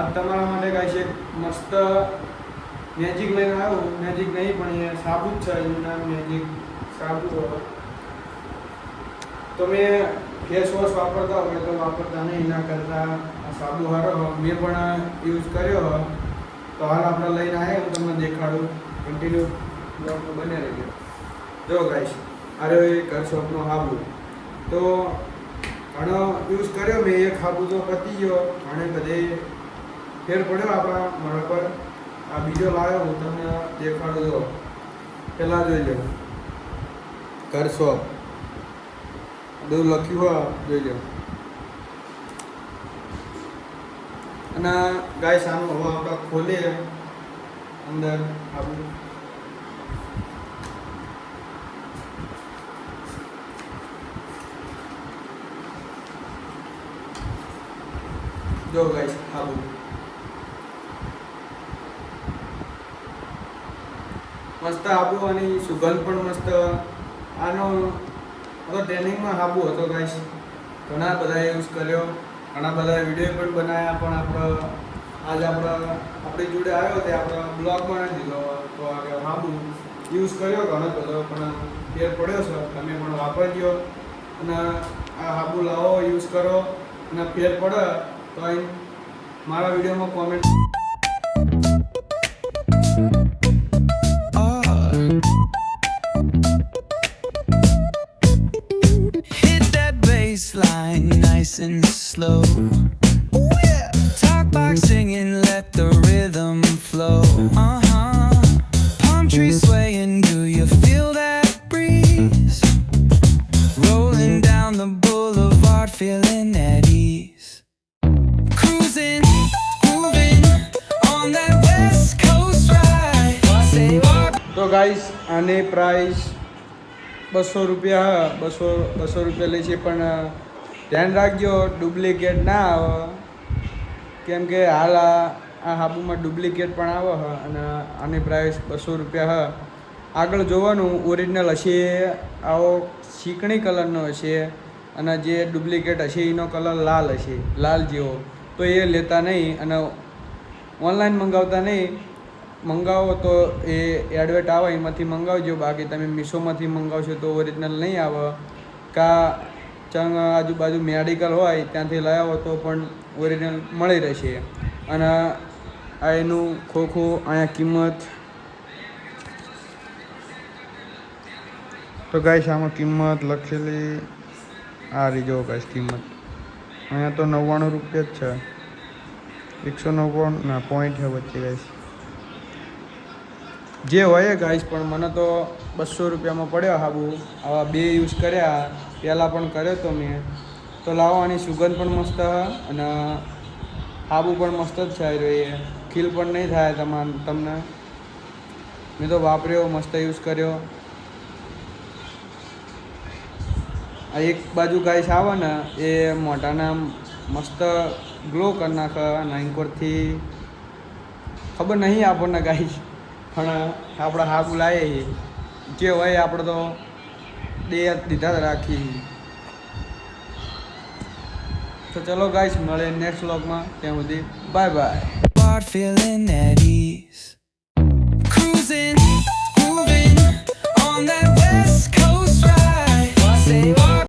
આજ તમારા માટે ગાઈસ એક મસ્ત મેજિક લઈને આવ્યો. મેજિક નહીં પણ એ સાબુ જ છે. એનું નામ મેજિક સાબુ. તમે ફેસ વોશ વાપરતા હોય તો વાપરતા નહીં, એના કરતાં આ સાબુ સારો. મેં પણ યુઝ કર્યો. તો હાલ આપણે લઈને આવ્યા, હું તમને દેખાડું. કન્ટિન્યુ બ્લોગમાં બને રહેજો. જો ગાઈસ, અરે ઘર શોપનો સાબુ તો ઘણો યુઝ કર્યો મેં. એક સાબુ તો પતી ગયો, ઘણે બધે ફેર પડ્યો આપણા મોઢા પર. આ બીજો લાવ્યો, હું તમને દેખાડું. જો પહેલાં જોઈ લો, ઘર શોપ બધું લખ્યું હોય, જોઈ લો. અને ગાઈસ આનું હવે આપણે ખોલીએ અંદર આપણું. જો ગાઈસ આબુ મસ્ત આબુ અને સુગંધ પણ મસ્ત. આનો ટ્રેનિંગમાં સાબુ હતો ગાઈસ. ઘણા બધા યુઝ કર્યો, ઘણા બધા વિડીયો પણ બનાવ્યા, પણ આજે આપણી જોડે આવ્યો તે આપણે બ્લોગમાં નથી દીધો. તો આગળ સાબુ યુઝ કર્યો ઘણો બધો, પણ ફેર પડ્યો છે. તમે પણ વાપરજો અને આ સાબુ લાવો, યુઝ કરો અને ફેર પડે તો મારા વિડીયોમાં comment. Line nice and slow. Ooh, yeah. Talk box singing, let the rhythm flow. Palm trees swaying, do you feel that breeze? Rolling down the boulevard, feeling at ease. Cruising, moving on that west coast ride. Say what? તો guys આની price 200 રૂપિયા. 200 રૂપિયા લે છે, પણ ધ્યાન રાખજો duplicate ના આવે, કેમ કે હાલ આ સાબુમાં ડુપ્લિકેટ પણ આવે છે. અને આની પ્રાઇસ 200 રૂપિયા છે. આગળ જોવાનું ઓરિજિનલ હશે આવો શીકણી કલરનો હશે, અને જે ડુપ્લિકેટ હશે એનો કલર લાલ હશે, લાલ જેવો. તો એ લેતા નહીં અને ઓનલાઈન મંગાવતા નહીં. મંગાવો તો એ એડવર્ટ આવે એમાંથી મંગાવજો. બાકી તમે મીશોમાંથી મંગાવશો તો ઓરિજિનલ નહીં આવે. કા ચંગ આજુબાજુ મેડિકલ હોય ત્યાંથી લઈ આવો તો પણ ઓરિજિનલ મળી રહેશે. અને આ એનું ખોખું અહીંયા કિંમત. તો ગાઈસ આમાં કિંમત લખેલી આ રહી. જો ગાઈસ કિંમત અહીંયા તો 99 રૂપિયા જ છે. 199 ના પોઈન્ટ છે વચ્ચે ગાઈસ. જે હોય ગાઈસ, પણ મને તો 200 રૂપિયામાં પડ્યો સાબુ. આવા 2 યુઝ કર્યા, પહેલાં પણ કર્યો તો મેં. તો લાવો, આની સુગંધ પણ મસ્ત અને સાબુ પણ મસ્ત જ છે. એ ખીલ પણ નહીં થાય તમને. મેં તો વાપર્યો, મસ્ત યુઝ કર્યો. આ એક બાજુ ગાઈસ આવે ને એ મોઢાના મસ્ત ગ્લો કરી નાખે નાઇનકોરથી. ખબર નહીં આપણને ગાઈસ, પણ આપણે સાબુ લાવીએ જે હોય આપણે તો દીધા જ રાખી. તો ચલો ગાઈસ, મળે નેક્સ્ટ વ્લોગમાં. ત્યાં સુધી bye bye. Feeling at ease. Cruising.